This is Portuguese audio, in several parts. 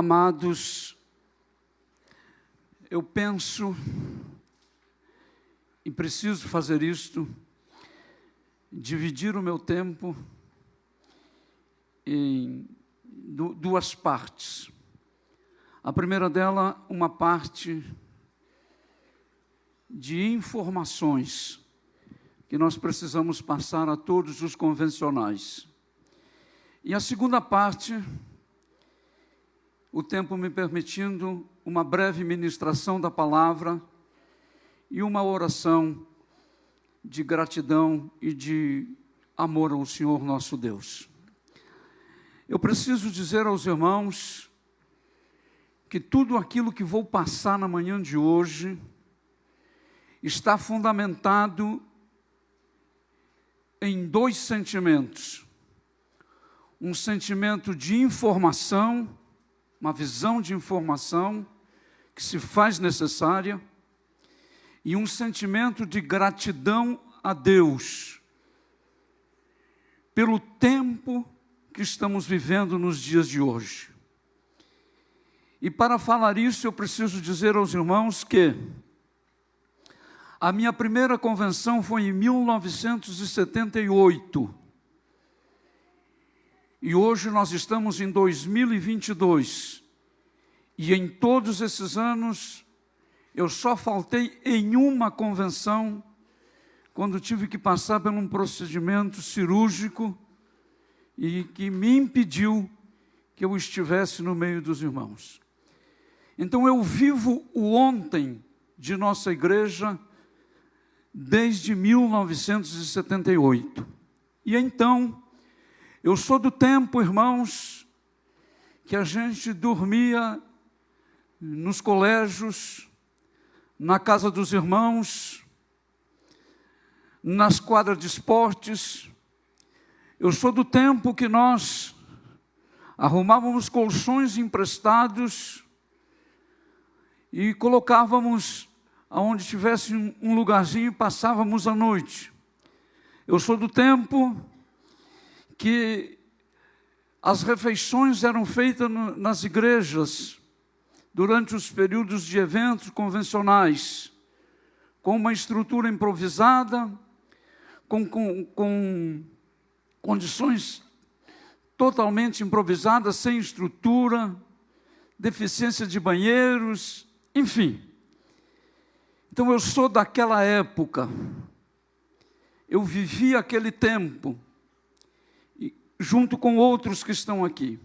Amados, eu penso, e preciso fazer isto, dividir o meu tempo em duas partes. A primeira dela, uma parte de informações que nós precisamos passar a todos os convencionais. E a segunda parte, o tempo me permitindo, uma breve ministração da palavra e uma oração de gratidão e de amor ao Senhor nosso Deus. Eu preciso dizer aos irmãos que tudo aquilo que vou passar na manhã de hoje está fundamentado em dois sentimentos. Um sentimento de informação, uma visão de informação que se faz necessária, e um sentimento de gratidão a Deus pelo tempo que estamos vivendo nos dias de hoje. E para falar isso, eu preciso dizer aos irmãos que a minha primeira convenção foi em 1978. E hoje nós estamos em 2022. E em todos esses anos, eu só faltei em uma convenção, quando tive que passar por um procedimento cirúrgico e que me impediu que eu estivesse no meio dos irmãos. Então eu vivo o ontem de nossa igreja desde 1978. E então, eu sou do tempo, irmãos, que a gente dormia nos colégios, na casa dos irmãos, nas quadras de esportes. Eu sou do tempo que nós arrumávamos colchões emprestados e colocávamos aonde tivesse um lugarzinho e passávamos a noite. Eu sou do tempo que as refeições eram feitas nas igrejas durante os períodos de eventos convencionais, com uma estrutura improvisada, com condições totalmente improvisadas, sem estrutura, deficiência de banheiros, enfim. Então eu sou daquela época, eu vivi aquele tempo, junto com outros que estão aqui.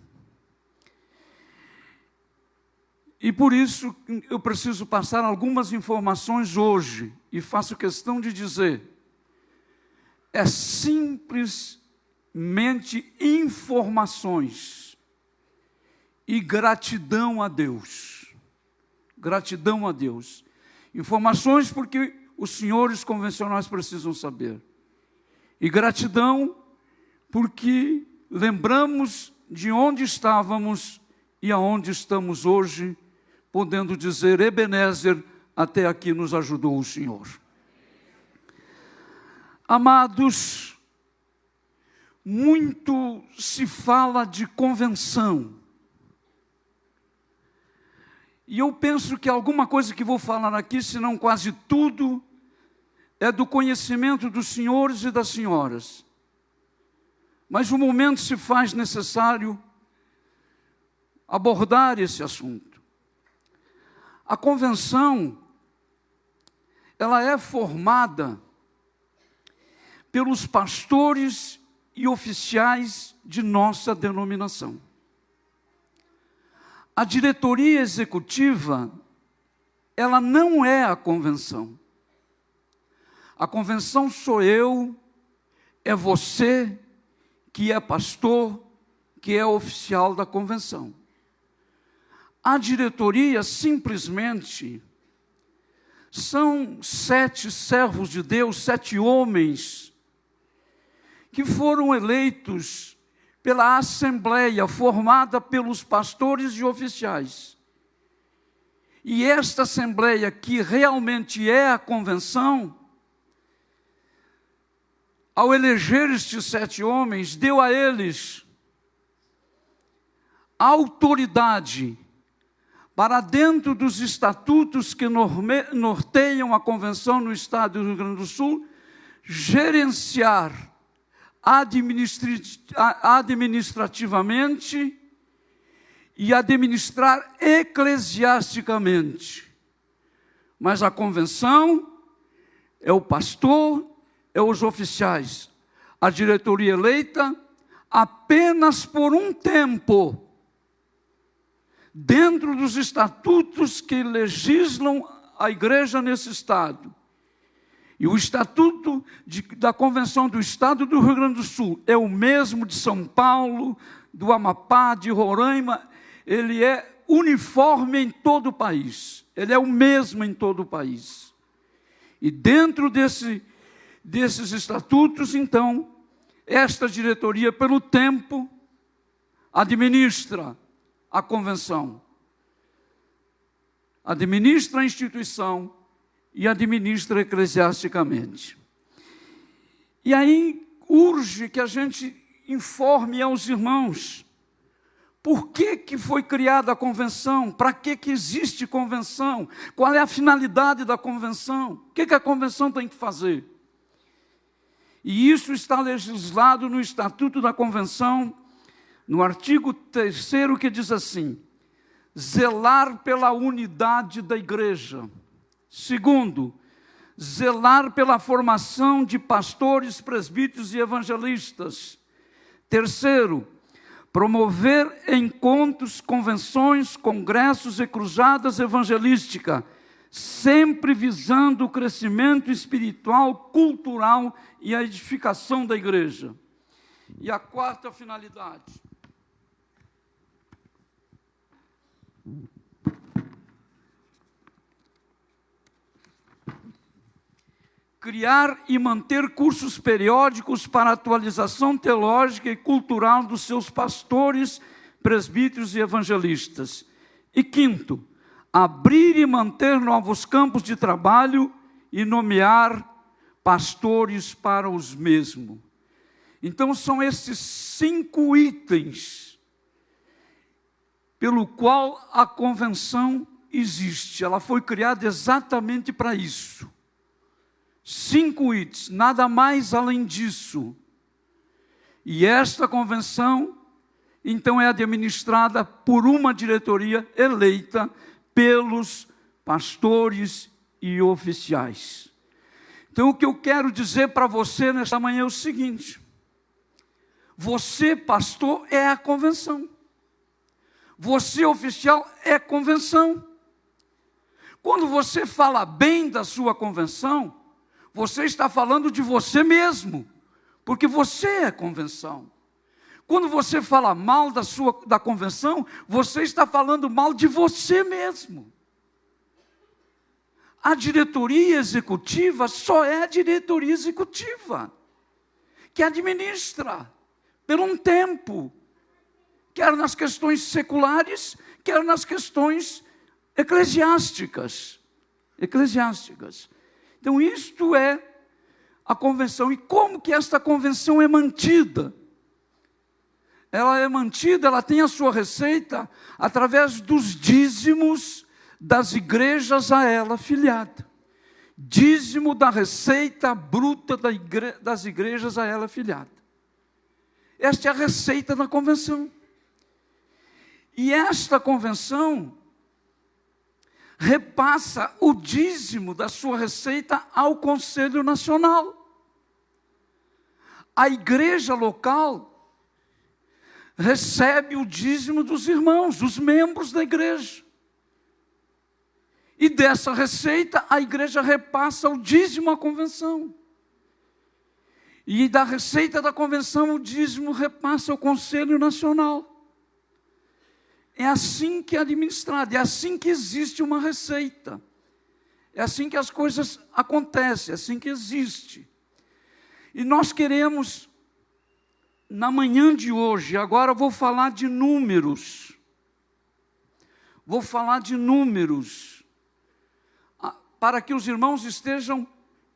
E por isso eu preciso passar algumas informações hoje, e faço questão de dizer, é simplesmente informações e gratidão a Deus. Gratidão a Deus. Informações porque os senhores convencionais precisam saber. E gratidão porque lembramos de onde estávamos e aonde estamos hoje, podendo dizer, Ebenezer, até aqui nos ajudou o Senhor. Amados, muito se fala de convenção. E eu penso que alguma coisa que vou falar aqui, se não quase tudo, é do conhecimento dos senhores e das senhoras. Mas o momento se faz necessário abordar esse assunto. A convenção, ela é formada pelos pastores e oficiais de nossa denominação. A diretoria executiva, ela não é a convenção. A convenção sou eu, é você, que é pastor, que é oficial da convenção. A diretoria, simplesmente, são 7 servos de Deus, 7 homens, que foram eleitos pela assembleia formada pelos pastores e oficiais. E esta assembleia, que realmente é a convenção, ao eleger estes 7 homens, deu a eles a autoridade para dentro dos estatutos que norteiam a convenção no estado do Rio Grande do Sul, gerenciar administrativamente e administrar eclesiasticamente. Mas a convenção é o pastor, é os oficiais, a diretoria eleita apenas por um tempo, dentro dos estatutos que legislam a igreja nesse estado. E o estatuto da Convenção do Estado do Rio Grande do Sul é o mesmo de São Paulo, do Amapá, de Roraima. Ele é uniforme em todo o país. Ele é o mesmo em todo o país. E dentro desses estatutos, então, esta diretoria, pelo tempo, administra a convenção, administra a instituição e administra eclesiasticamente. E aí urge que a gente informe aos irmãos por que foi criada a convenção, para que existe convenção, qual é a finalidade da convenção, o que a convenção tem que fazer. E isso está legislado no Estatuto da Convenção, no artigo 3º, que diz assim: zelar pela unidade da igreja. Segundo, zelar pela formação de pastores, presbíteros e evangelistas. Terceiro, promover encontros, convenções, congressos e cruzadas evangelísticas, sempre visando o crescimento espiritual, cultural e a edificação da igreja. E a quarta finalidade: criar e manter cursos periódicos para atualização teológica e cultural dos seus pastores, presbíteros e evangelistas. E quinto, abrir e manter novos campos de trabalho e nomear pastores para os mesmos. Então, são esses 5 itens pelo qual a convenção existe. Ela foi criada exatamente para isso. 5 itens, nada mais além disso. E esta convenção, então, é administrada por uma diretoria eleita pelos pastores e oficiais. Então, o que eu quero dizer para você nesta manhã é o seguinte: você, pastor, é a convenção. Você, oficial, é a convenção. Quando você fala bem da sua convenção, você está falando de você mesmo, porque você é a convenção. Quando você fala mal da convenção, você está falando mal de você mesmo. A diretoria executiva só é a diretoria executiva, que administra por um tempo, quer nas questões seculares, quer nas questões eclesiásticas. Então, isto é a convenção. E como que esta convenção é mantida? Ela é mantida, ela tem a sua receita através dos dízimos das igrejas a ela filiada. Dízimo da receita bruta das igrejas a ela filiada. Esta é a receita da convenção. E esta convenção repassa o dízimo da sua receita ao Conselho Nacional. A igreja local recebe o dízimo dos irmãos, dos membros da igreja. E dessa receita, a igreja repassa o dízimo à convenção. E da receita da convenção, o dízimo repassa ao Conselho Nacional. É assim que é administrado, é assim que existe uma receita. É assim que as coisas acontecem, é assim que existe. E nós queremos, na manhã de hoje, agora eu vou falar de números. Vou falar de números, para que os irmãos estejam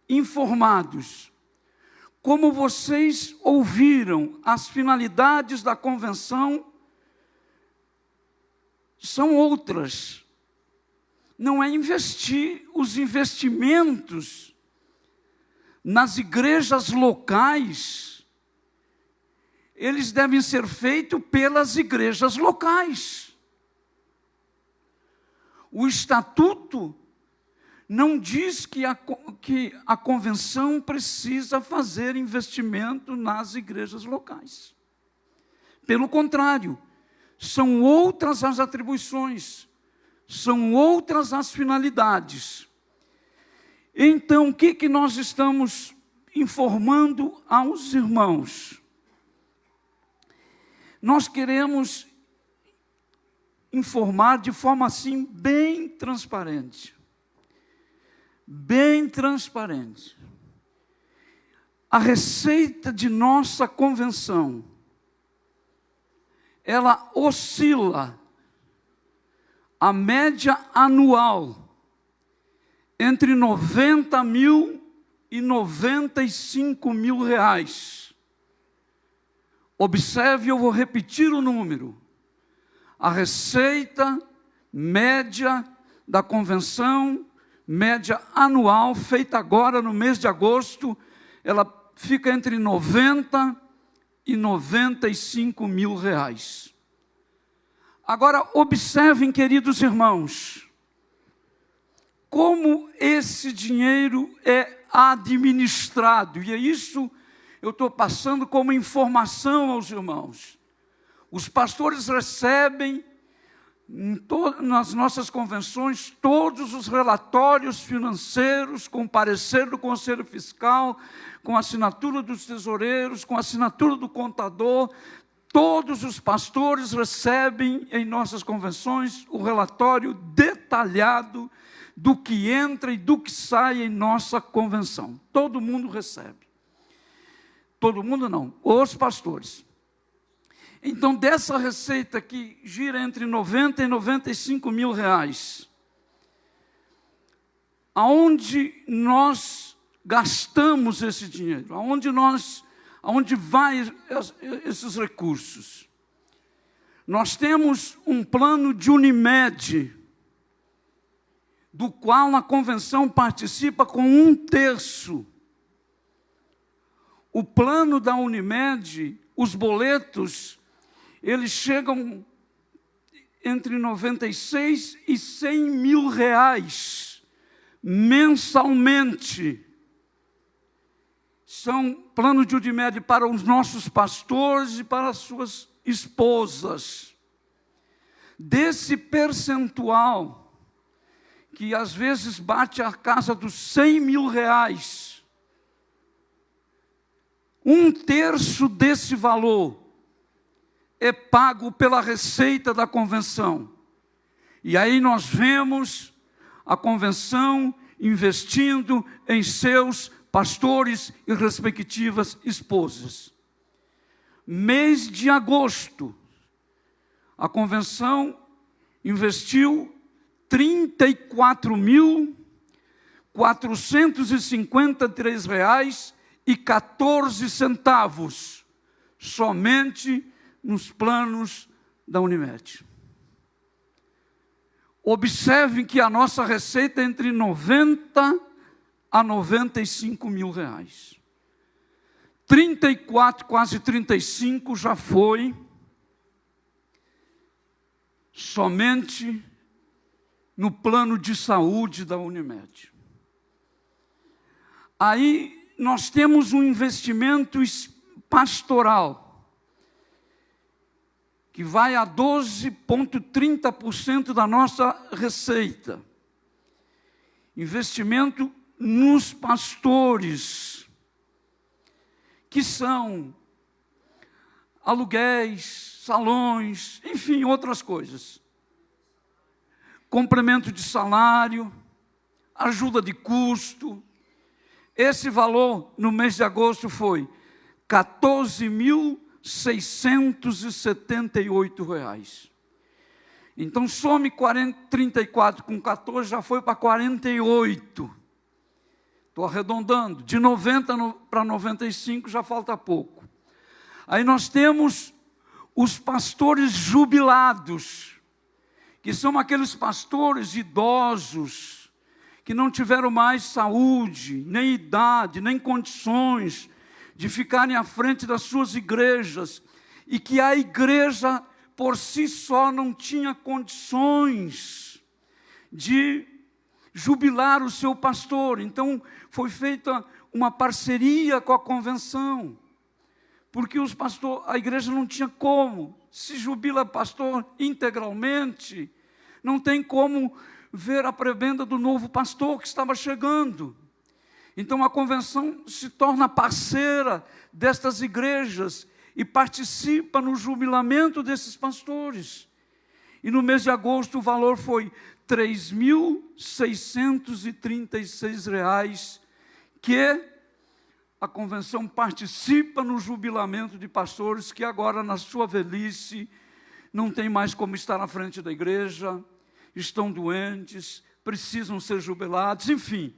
informados. Como vocês ouviram, as finalidades da convenção são outras. não é investir. Os investimentos nas igrejas locais, eles devem ser feitos pelas igrejas locais. O estatuto não diz que a convenção precisa fazer investimento nas igrejas locais. Pelo contrário, são outras as atribuições, são outras as finalidades. Então, o que nós estamos informando aos irmãos? Nós queremos informar de forma assim bem transparente. Bem transparente. A receita de nossa convenção, ela oscila, a média anual, entre 90 mil e 95 mil reais. Observe, eu vou repetir o número. A receita média da convenção, média anual, feita agora no mês de agosto, ela fica entre 90 e 95 mil reais. Agora, observem, queridos irmãos, como esse dinheiro é administrado, e é isso eu estou passando como informação aos irmãos. Os pastores recebem, nas nossas convenções, todos os relatórios financeiros, com parecer do Conselho Fiscal, com assinatura dos tesoureiros, com assinatura do contador. Todos os pastores recebem em nossas convenções o relatório detalhado do que entra e do que sai em nossa convenção. Todo mundo recebe. Todo mundo não, os pastores. Então, dessa receita que gira entre 90 e 95 mil reais, aonde nós gastamos esse dinheiro? Aonde vai esses recursos? Nós temos um plano de Unimed, do qual a convenção participa com 1/3. O plano da Unimed, os boletos, eles chegam entre 96 e 100 mil reais mensalmente. São planos de Unimed para os nossos pastores e para as suas esposas. Desse percentual, que às vezes bate a casa dos 100 mil reais, 1/3 desse valor é pago pela receita da convenção. E aí nós vemos a convenção investindo em seus pastores e respectivas esposas. Mês de agosto, a convenção investiu R$ 34.453,14 somente nos planos da Unimed. Observem que a nossa receita é entre 90 a 95 mil reais. 34, quase 35 já foi somente no plano de saúde da Unimed. Aí nós temos um investimento pastoral, que vai a 12,30% da nossa receita. Investimento nos pastores, que são aluguéis, salões, enfim, outras coisas. Complemento de salário, ajuda de custo. Esse valor, no mês de agosto, foi R$ 14.678. Então, some 34 com 14, já foi para 48. Estou arredondando. De 90 para 95 já falta pouco. Aí nós temos os pastores jubilados, que são aqueles pastores idosos, que não tiveram mais saúde, nem idade, nem condições de ficarem à frente das suas igrejas, e que a igreja por si só não tinha condições de jubilar o seu pastor. Então foi feita uma parceria com a convenção, porque a igreja não tinha como, se jubila pastor integralmente, não tem como ver a prebenda do novo pastor que estava chegando. Então a convenção se torna parceira destas igrejas e participa no jubilamento desses pastores. E no mês de agosto o valor foi R$ 3.636, que a convenção participa no jubilamento de pastores que agora, na sua velhice, não tem mais como estar à frente da igreja, estão doentes, precisam ser jubilados, enfim.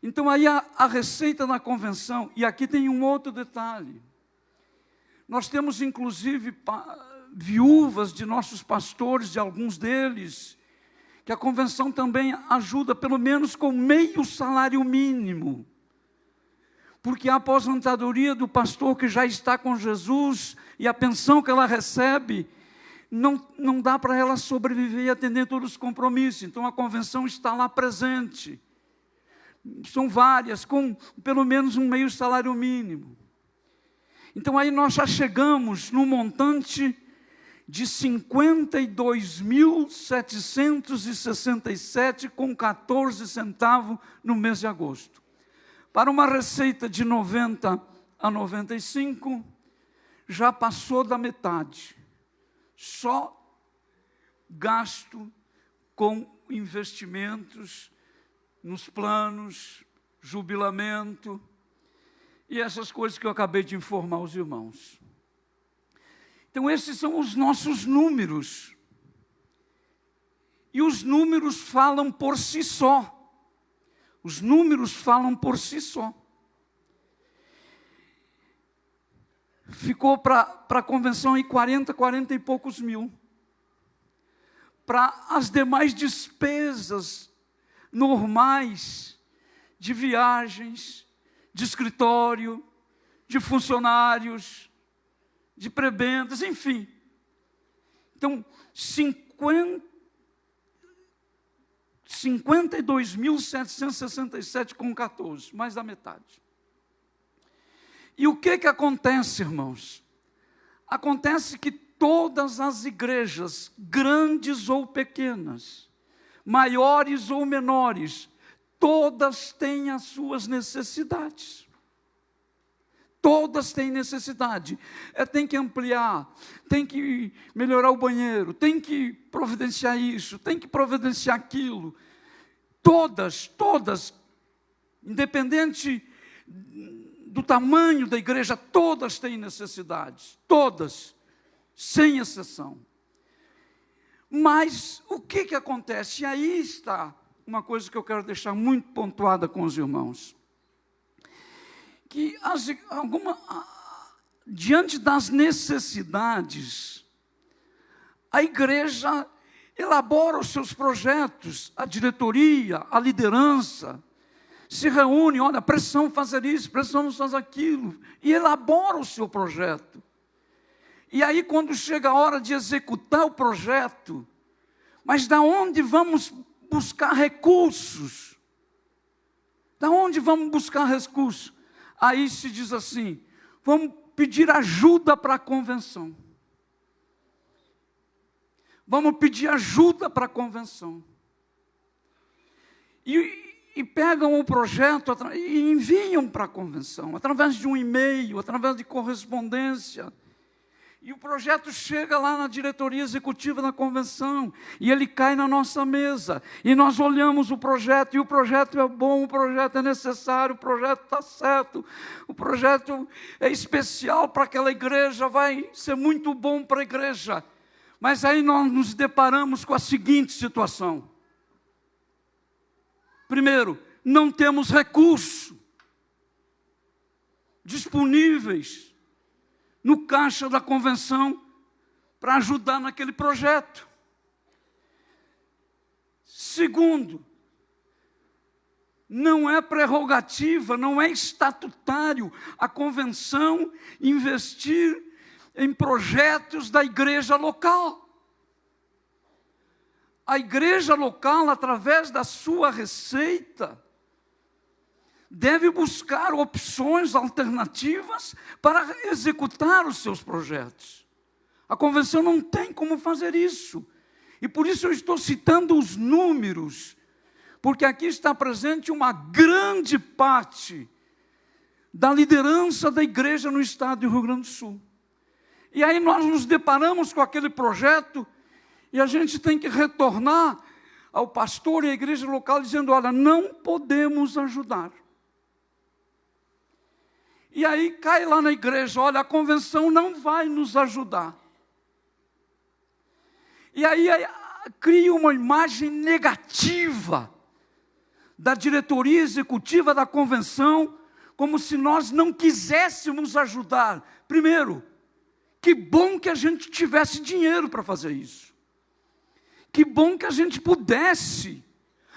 Então aí a receita na convenção, e aqui tem um outro detalhe. Nós temos inclusive viúvas de nossos pastores, de alguns deles, que a convenção também ajuda, pelo menos com meio salário mínimo. Porque a aposentadoria do pastor que já está com Jesus e a pensão que ela recebe, não dá para ela sobreviver e atender todos os compromissos. Então a convenção está lá presente. São várias, com pelo menos um meio salário mínimo. Então aí nós já chegamos no montante de R$ 52.767,14 no mês de agosto. Para uma receita de 90 a 95, já passou da metade. Só gasto com investimentos nos planos, jubilamento e essas coisas que eu acabei de informar os irmãos. Então esses são os nossos números. E os números falam por si só. Os números falam por si só. Ficou para a convenção aí 40 e poucos mil. Para as demais despesas normais, de viagens, de escritório, de funcionários, de prebendas, enfim. Então, 52.767,14, mais da metade. E o que acontece, irmãos? Acontece que todas as igrejas, grandes ou pequenas, maiores ou menores, todas têm as suas necessidades. Todas têm necessidade. Tem que ampliar, tem que melhorar o banheiro, tem que providenciar isso, tem que providenciar aquilo. Todas, independente do tamanho da igreja, todas têm necessidades. Todas, sem exceção. Mas o que acontece? E aí está uma coisa que eu quero deixar muito pontuada com os irmãos. Que diante das necessidades, a igreja elabora os seus projetos, a diretoria, a liderança, se reúne, olha, precisamos fazer isso, precisamos fazer aquilo, e elabora o seu projeto. E aí quando chega a hora de executar o projeto, mas da onde vamos buscar recursos? Da onde vamos buscar recursos? Aí se diz assim, vamos pedir ajuda para a convenção. Vamos pedir ajuda para a convenção. E pegam o projeto e enviam para a convenção, através de um e-mail, através de correspondência. E o projeto chega lá na diretoria executiva da convenção, e ele cai na nossa mesa, e nós olhamos o projeto, e o projeto é bom, o projeto é necessário, o projeto está certo, o projeto é especial para aquela igreja, vai ser muito bom para a igreja. Mas aí nós nos deparamos com a seguinte situação. Primeiro, não temos recursos disponíveis no caixa da convenção para ajudar naquele projeto. Segundo, não é prerrogativa, não é estatutário a convenção investir em projetos da igreja local. A igreja local, através da sua receita, deve buscar opções alternativas para executar os seus projetos. A convenção não tem como fazer isso. E por isso eu estou citando os números, porque aqui está presente uma grande parte da liderança da igreja no estado do Rio Grande do Sul. E aí nós nos deparamos com aquele projeto e a gente tem que retornar ao pastor e à igreja local dizendo, olha, não podemos ajudar. E aí cai lá na igreja, olha, a convenção não vai nos ajudar. E aí cria uma imagem negativa da diretoria executiva da convenção, como se nós não quiséssemos ajudar. Primeiro, que bom que a gente tivesse dinheiro para fazer isso. Que bom que a gente pudesse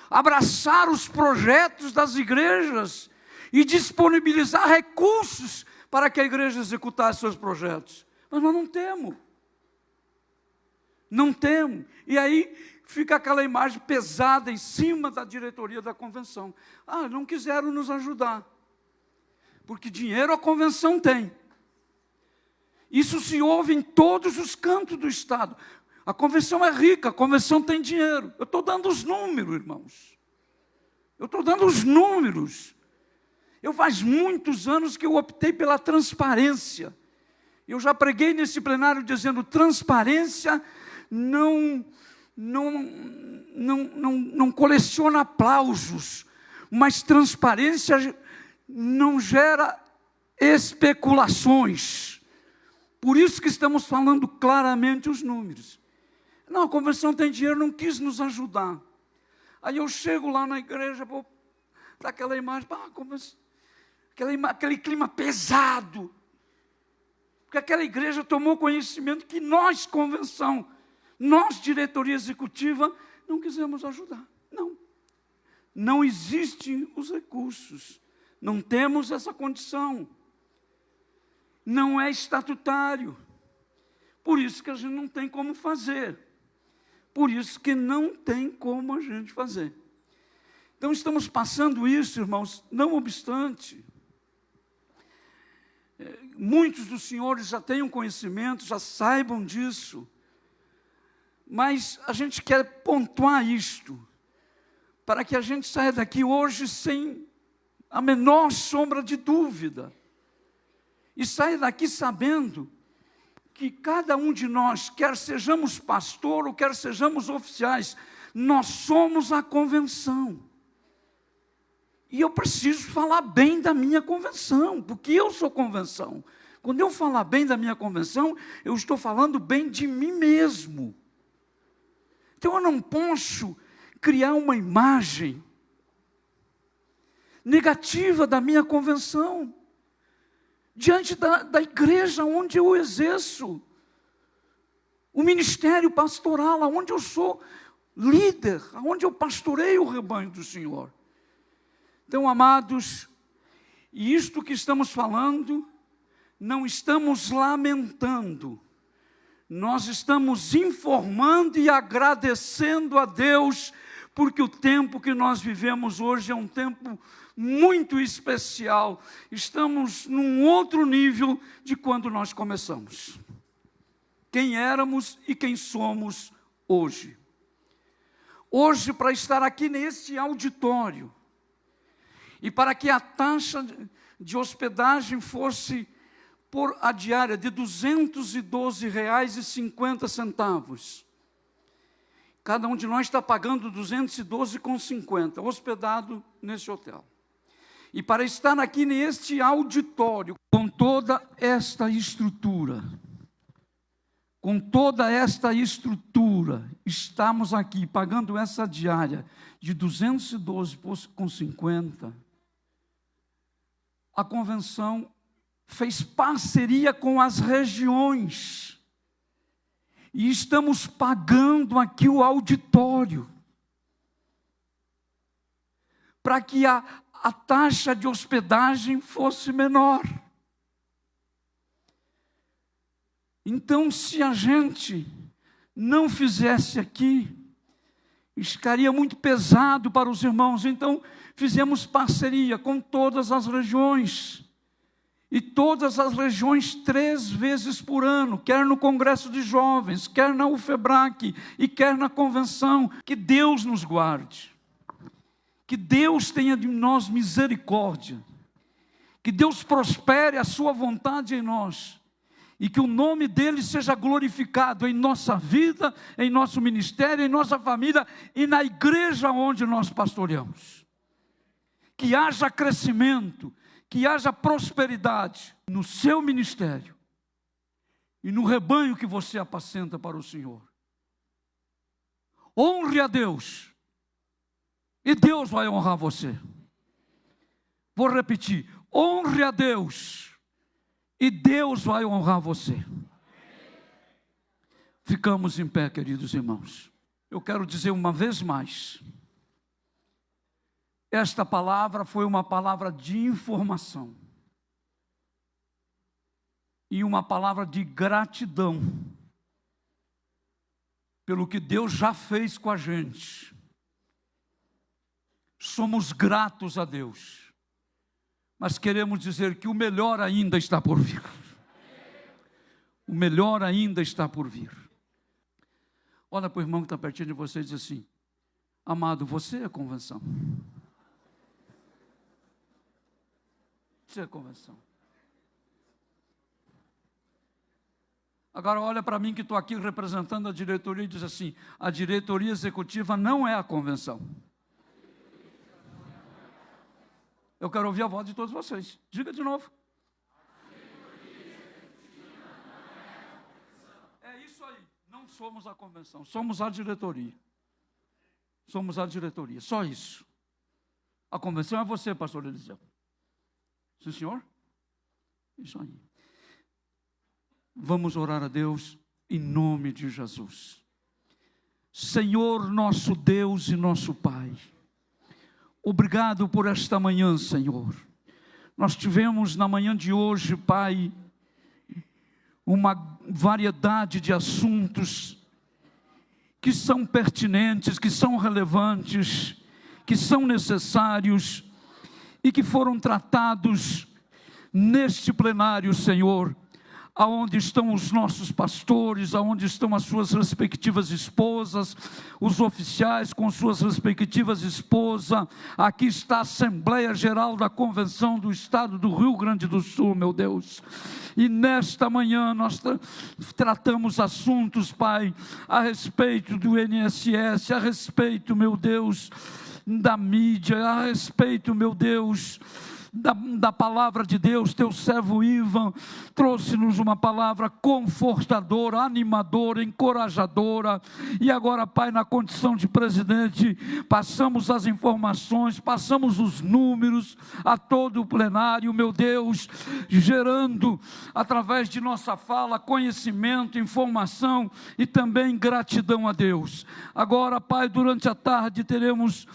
abraçar os projetos das igrejas e disponibilizar recursos para que a igreja executasse seus projetos. Mas nós não temos. Não temos. E aí fica aquela imagem pesada em cima da diretoria da convenção. Ah, não quiseram nos ajudar. Porque dinheiro a convenção tem. Isso se ouve em todos os cantos do estado. A convenção é rica, a convenção tem dinheiro. Eu estou dando os números, irmãos. Eu estou dando os números. Eu faz muitos anos que eu optei pela transparência. Eu já preguei nesse plenário dizendo, transparência não coleciona aplausos, mas transparência não gera especulações. Por isso que estamos falando claramente os números. Não, a convenção tem dinheiro, não quis nos ajudar. Aí eu chego lá na igreja, vou dar aquela imagem, aquele clima pesado. Porque aquela igreja tomou conhecimento que nós, convenção, nós, diretoria executiva, não quisemos ajudar. Não existem os recursos. Não temos essa condição. Não é estatutário. Por isso que a gente não tem como fazer. Por isso que não tem como a gente fazer. Então estamos passando isso, irmãos, não obstante. Muitos dos senhores já tenham conhecimento, já saibam disso. Mas a gente quer pontuar isto, para que a gente saia daqui hoje sem a menor sombra de dúvida. E saia daqui sabendo que cada um de nós, quer sejamos pastor ou quer sejamos oficiais, nós somos a convenção. E eu preciso falar bem da minha convenção, porque eu sou convenção. Quando eu falar bem da minha convenção, eu estou falando bem de mim mesmo. Então eu não posso criar uma imagem negativa da minha convenção, diante da igreja onde eu exerço, o ministério pastoral, onde eu sou líder, onde eu pastoreio o rebanho do Senhor. Então, amados, e isto que estamos falando, não estamos lamentando, nós estamos informando e agradecendo a Deus, porque o tempo que nós vivemos hoje é um tempo muito especial. Estamos num outro nível de quando nós começamos. Quem éramos e quem somos hoje. Hoje, para estar aqui nesse auditório, e para que a taxa de hospedagem fosse por a diária de R$ 212,50. Cada um de nós está pagando R$ 212,50, hospedado nesse hotel. E para estar aqui neste auditório, com toda esta estrutura, estamos aqui pagando essa diária de R$ 212,50, a convenção fez parceria com as regiões, e estamos pagando aqui o auditório. para que a taxa de hospedagem fosse menor. Então, se a gente não fizesse aqui, ficaria muito pesado para os irmãos. Então, fizemos parceria com todas as regiões. E todas as regiões 3 vezes por ano, quer no Congresso de Jovens, quer na UFEBRAC e quer na convenção. Que Deus nos guarde. Que Deus tenha de nós misericórdia. Que Deus prospere a sua vontade em nós. E que o nome dele seja glorificado em nossa vida, em nosso ministério, em nossa família e na igreja onde nós pastoreamos. Que haja crescimento, que haja prosperidade no seu ministério e no rebanho que você apacenta para o Senhor. Honre a Deus e Deus vai honrar você. Vou repetir, honre a Deus e Deus vai honrar você. Ficamos em pé, queridos irmãos. Eu quero dizer uma vez mais, esta palavra foi uma palavra de informação e uma palavra de gratidão pelo que Deus já fez com a gente. Somos gratos a Deus, mas queremos dizer que o melhor ainda está por vir. O melhor ainda está por vir. Olha para o irmão que está pertinho de você e diz assim: amado, você é a convenção. Você é a convenção. Agora olha para mim que estou aqui representando a diretoria e diz assim: a diretoria executiva não é a convenção. Eu quero ouvir a voz de todos vocês. Diga de novo. É isso aí. Não somos a convenção, somos a diretoria. Somos a diretoria, só isso. A convenção é você, pastor Eliseu. Sim, senhor? Isso aí. Vamos orar a Deus em nome de Jesus. Senhor, nosso Deus e nosso Pai, obrigado por esta manhã, Senhor. Nós tivemos na manhã de hoje, Pai, uma variedade de assuntos que são pertinentes, que são relevantes, que são necessários e que foram tratados neste plenário, Senhor, aonde estão os nossos pastores, aonde estão as suas respectivas esposas, os oficiais com suas respectivas esposas. Aqui está a Assembleia Geral da Convenção do Estado do Rio Grande do Sul, meu Deus. E nesta manhã nós tratamos assuntos, Pai, a respeito do INSS, a respeito, meu Deus, da mídia, a respeito, meu Deus, da palavra de Deus. Teu servo Ivan trouxe-nos uma palavra confortadora, animadora, encorajadora, e agora, Pai, na condição de presidente, passamos as informações, passamos os números a todo o plenário, meu Deus, gerando através de nossa fala conhecimento, informação e também gratidão a Deus. Agora, Pai, durante a tarde teremos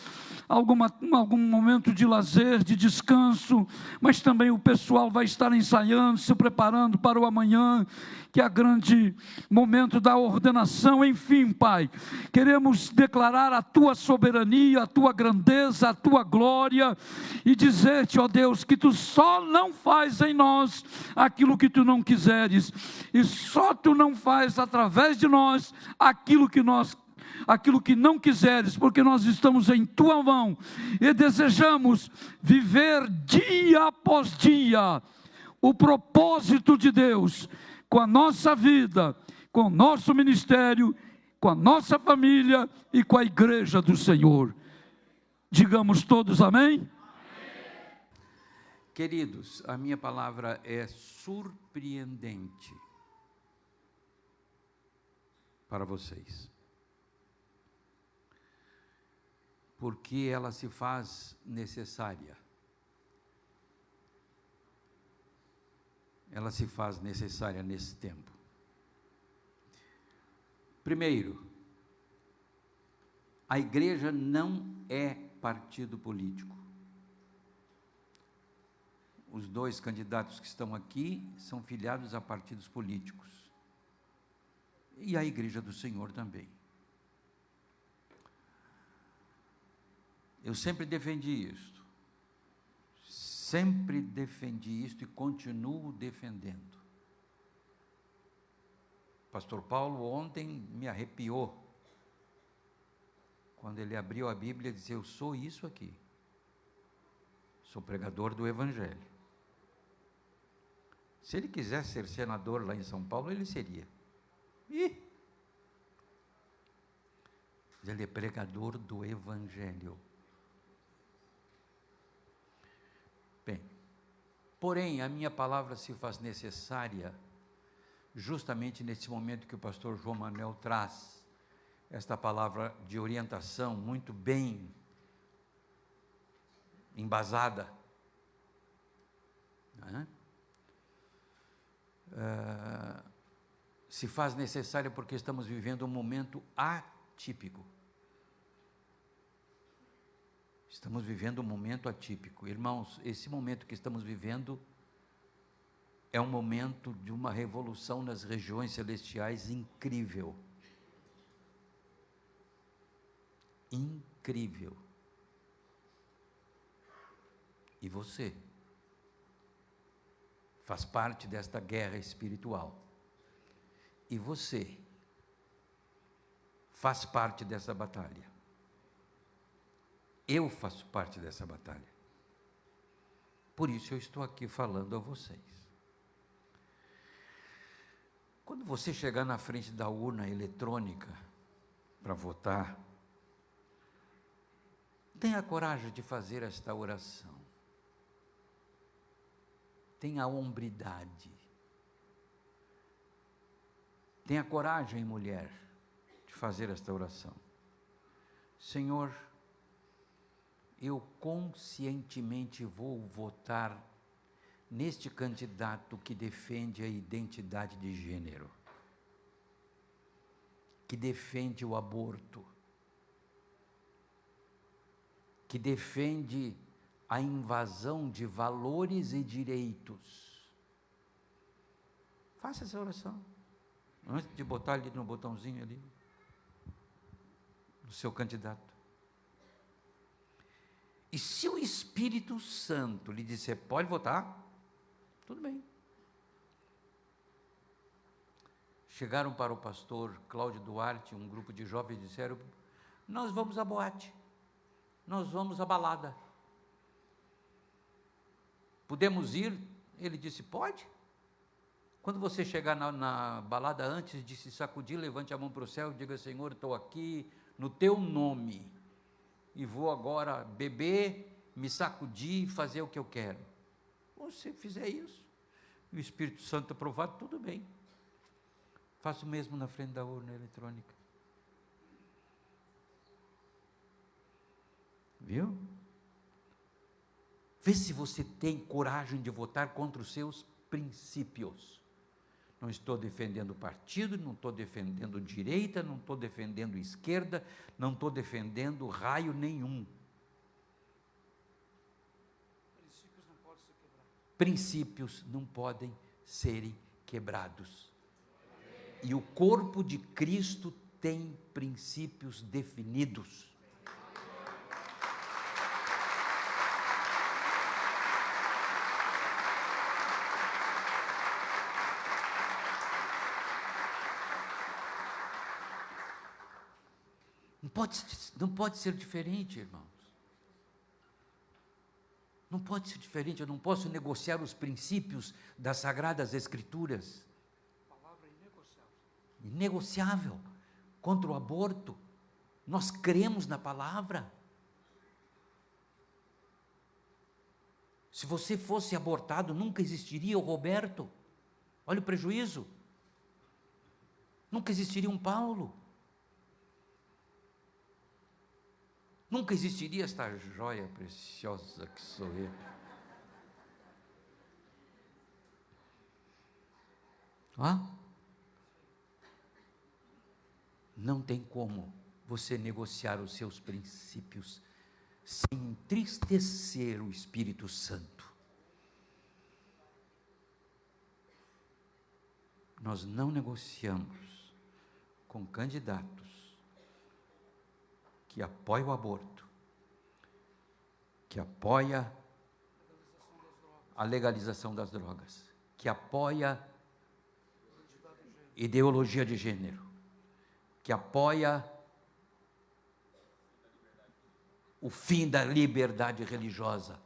algum momento de lazer, de descanso, mas também o pessoal vai estar ensaiando, se preparando para o amanhã, que é o grande momento da ordenação. Enfim, Pai, queremos declarar a Tua soberania, a Tua grandeza, a Tua glória, e dizer-te, ó Deus, que Tu só não faz em nós aquilo que Tu não quiseres, e só Tu não faz através de nós aquilo que não quiseres, porque nós estamos em Tua mão e desejamos viver dia após dia o propósito de Deus com a nossa vida, com o nosso ministério, com a nossa família e com a igreja do Senhor. Digamos todos amém? Queridos, a minha palavra é surpreendente para vocês, porque ela se faz necessária. Ela se faz necessária nesse tempo. Primeiro, a igreja não é partido político. os dois candidatos que estão aqui são filiados a partidos políticos. E a Igreja do Senhor também. Eu sempre defendi isto. Sempre defendi isto e continuo defendendo. Pastor Paulo ontem me arrepiou quando ele abriu a Bíblia e disse: eu sou isso aqui. Sou pregador do Evangelho. Se ele quisesse ser senador lá em São Paulo, ele seria. Mas ele é pregador do Evangelho. Bem, porém, a minha palavra se faz necessária justamente nesse momento que o pastor João Manuel traz esta palavra de orientação muito bem embasada. Se faz necessária porque estamos vivendo um momento atípico. Estamos vivendo um momento atípico. Irmãos, esse momento que estamos vivendo é um momento de uma revolução nas regiões celestiais incrível. Incrível. E você faz parte desta guerra espiritual. E você faz parte dessa batalha. Eu faço parte dessa batalha. Por isso eu estou aqui falando a vocês. Quando você chegar na frente da urna eletrônica para votar, tenha coragem de fazer esta oração. Tenha hombridade. Tenha coragem, mulher, de fazer esta oração. Senhor, eu conscientemente vou votar neste candidato que defende a identidade de gênero, que defende o aborto, que defende a invasão de valores e direitos. Faça essa oração, antes de botar ali no botãozinho ali, do seu candidato. E se o Espírito Santo lhe disser, pode votar, tudo bem. Chegaram para o pastor Cláudio Duarte, um grupo de jovens, e disseram, nós vamos à boate, nós vamos à balada. Podemos ir? Ele disse, pode. Quando você chegar na balada, antes de se sacudir, levante a mão para o céu e diga, Senhor, estou aqui no teu nome. E vou agora beber, me sacudir e fazer o que eu quero. Você fizer isso, e o Espírito Santo aprovado, tudo bem. Faça o mesmo na frente da urna eletrônica. Viu? Vê se você tem coragem de votar contra os seus princípios. Não estou defendendo partido, não estou defendendo direita, não estou defendendo esquerda, não estou defendendo raio nenhum. Princípios não podem serem quebrados. E o corpo de Cristo tem princípios definidos. Não pode ser diferente, irmãos. Não pode ser diferente, eu não posso negociar os princípios das Sagradas Escrituras. Palavra inegociável. Inegociável. Contra o aborto. Nós cremos na palavra. Se você fosse abortado, nunca existiria o Roberto. Olha o prejuízo. Nunca existiria um Paulo. Nunca existiria esta joia preciosa que sou eu. Não tem como você negociar os seus princípios sem entristecer o Espírito Santo. nós não negociamos com candidatos que apoiam o aborto, que apoia a legalização das drogas, que apoia ideologia de gênero, que apoia o fim da liberdade religiosa.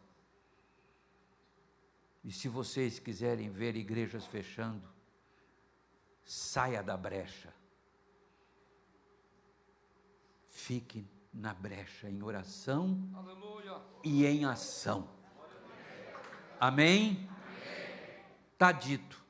E se vocês quiserem ver igrejas fechando, saia da brecha. Fique na brecha em oração. Aleluia. E em ação. Amém? Está dito.